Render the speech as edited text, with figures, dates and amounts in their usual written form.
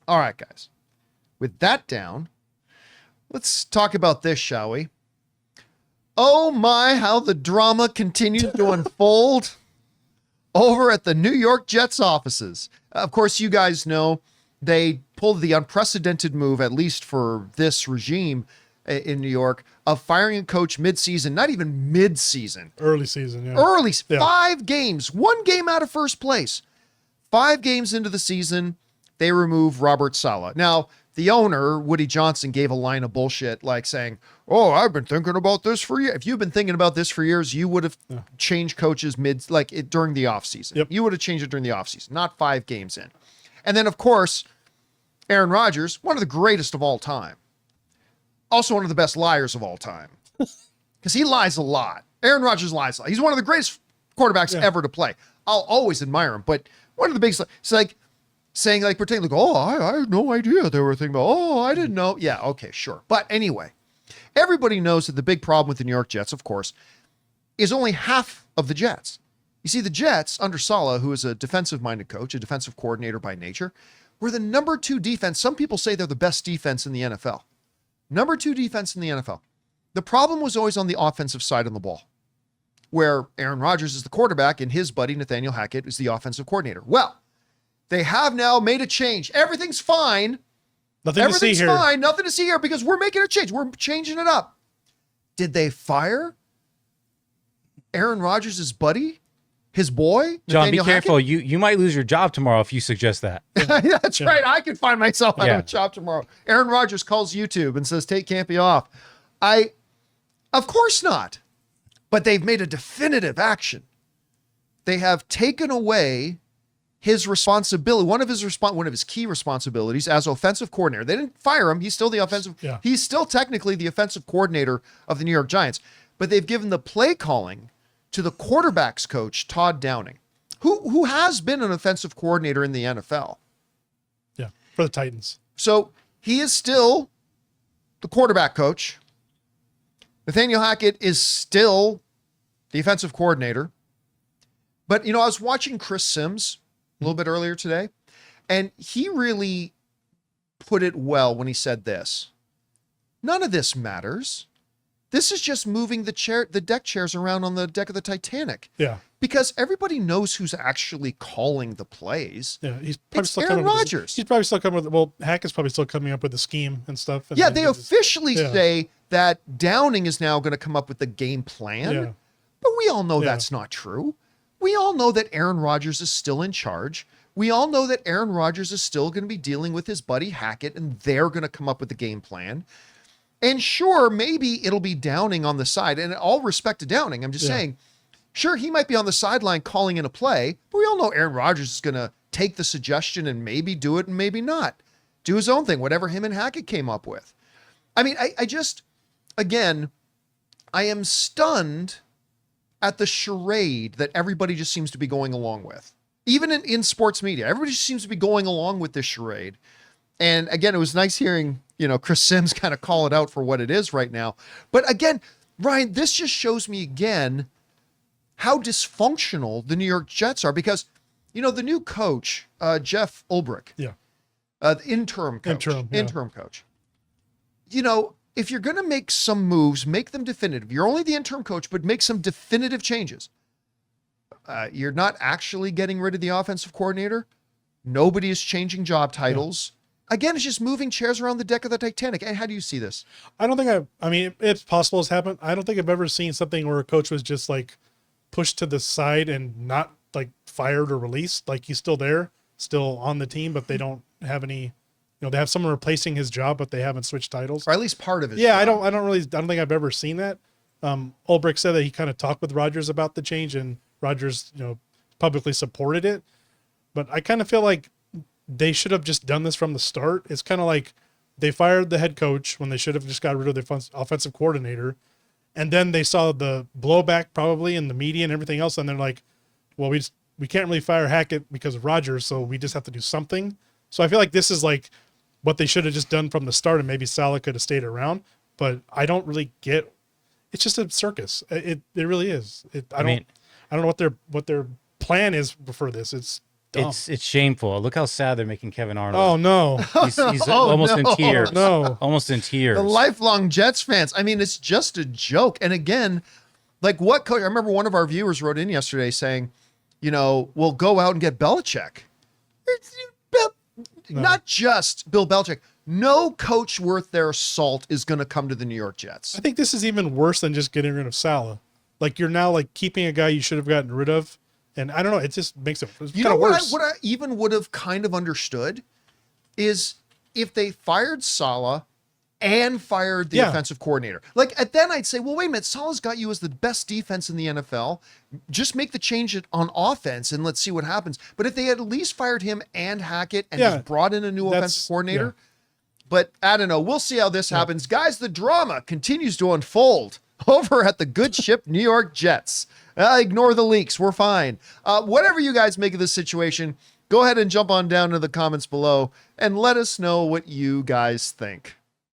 All right, guys. With that down, let's talk about this, shall we? Oh my, how the drama continues to unfold over at the New York Jets offices. Of course, you guys know they pulled the unprecedented move, at least for this regime in New York, of firing a coach mid-season, not even mid-season. Early season, yeah. Early, 5 games, 1 game out of first place. 5 games into the season, they remove Robert Saleh. Now, the owner, Woody Johnson, gave a line of bullshit like saying, "Oh, I've been thinking about this for years." If you've been thinking about this for years, you would have changed coaches during the offseason. Yep. You would have changed it during the offseason, not 5 games in. And then, of course, Aaron Rodgers, one of the greatest of all time. Also one of the best liars of all time. Because he lies a lot. Aaron Rodgers lies a lot. He's one of the greatest quarterbacks ever to play. I'll always admire him. But one of the biggest, it's like saying, like, pretending, like, "Oh, I had no idea they were thinking about, oh, I didn't know." Yeah, okay, sure. But anyway, everybody knows that the big problem with the New York Jets, of course, is only half of the Jets. You see, the Jets, under Saleh, who is a defensive-minded coach, a defensive coordinator by nature, were the number 2 defense. Some people say they're the best defense in the NFL. Number 2 defense in the NFL. The problem was always on the offensive side of the ball, where Aaron Rodgers is the quarterback and his buddy Nathaniel Hackett is the offensive coordinator. Well, they have now made a change. Everything's fine. Everything's fine. Nothing to see here because we're making a change. We're changing it up. Did they fire Aaron Rodgers' buddy? His boy? John, Nathaniel be careful. Hackett? You might lose your job tomorrow if you suggest that. That's right. I could find myself out of a job tomorrow. Aaron Rodgers calls YouTube and says, "Take Campy off." Of course not. But they've made a definitive action. They have taken away his responsibility, one of his key responsibilities as offensive coordinator. They didn't fire him. He's still the offensive. Yeah. He's still technically the offensive coordinator of the New York Giants. But they've given the play calling to the quarterbacks coach, Todd Downing, who has been an offensive coordinator in the NFL. Yeah, for the Titans. So he is still the quarterback coach. Nathaniel Hackett is still the offensive coordinator. But, I was watching Chris Sims a little bit earlier today, and he really put it well when he said this. None of this matters. This is just moving the deck chairs around on the deck of the Titanic. Yeah. Because everybody knows who's actually calling the plays. Yeah, he's probably It's Aaron Rodgers. He's probably still coming with, Hackett's probably still coming up with the scheme and stuff. And they officially say that Downing is now going to come up with the game plan. Yeah. But we all know that's not true. We all know that Aaron Rodgers is still in charge. We all know that Aaron Rodgers is still going to be dealing with his buddy Hackett, and they're going to come up with the game plan. And sure, maybe it'll be Downing on the side. And all respect to Downing, I'm just saying, sure, he might be on the sideline calling in a play, but we all know Aaron Rodgers is going to take the suggestion and maybe do it and maybe not. Do his own thing, whatever him and Hackett came up with. I mean, I just, again, I am stunned at the charade that everybody just seems to be going along with. Even in sports media, everybody just seems to be going along with this charade. And again, it was nice hearing, Chris Sims kind of call it out for what it is right now. But again, Ryan, this just shows me again how dysfunctional the New York Jets are because, the new coach, Jeff Ulbrich, the interim coach, if you're going to make some moves, make them definitive. You're only the interim coach, but make some definitive changes. You're not actually getting rid of the offensive coordinator. Nobody is changing job titles. Again, it's just moving chairs around the deck of the Titanic. And how do you see this? I don't think I mean, it's possible it's happened. I don't think I've ever seen something where a coach was just like pushed to the side and not like fired or released. Like he's still there, still on the team, but they don't have any, they have someone replacing his job, but they haven't switched titles. Or at least part of his job. I don't think I've ever seen that. Ulbrich said that he kind of talked with Rodgers about the change and Rodgers, publicly supported it. But I kind of feel like they should have just done this from the start. It's kind of like they fired the head coach when they should have just got rid of the offensive coordinator. And then they saw the blowback probably in the media and everything else. And they're like, well, we can't really fire Hackett because of Rodgers. So we just have to do something. So I feel like this is like what they should have just done from the start. And maybe Saleh could have stayed around, but I don't really get, it's just a circus. It really is. I don't know what their plan is for this. dumb. It's shameful. Look how sad they're making Kevin Oh Arnold. no, He's Oh, almost in no. tears. no. Almost in tears. The lifelong Jets fans. I mean, it's just a joke. And again, like what coach? I remember one of our viewers wrote in yesterday saying, we'll go out and get Belichick. Not just Bill Belichick. No coach worth their salt is going to come to the New York Jets. I think this is even worse than just getting rid of Salah. Like you're now like keeping a guy you should have gotten rid of, and I don't know. It just makes it kind of worse. What I even would have kind of understood is if they fired Saleh and fired the offensive coordinator. Like, and then I'd say, well, wait a minute, Saleh's got you as the best defense in the NFL. Just make the change on offense and let's see what happens. But if they had at least fired him and Hackett and just brought in a new offensive coordinator, but I don't know. We'll see how this happens. Guys, the drama continues to unfold over at the good ship New York Jets. Ignore the leaks. We're fine. Whatever you guys make of this situation, go ahead and jump on down to the comments below and let us know what you guys think.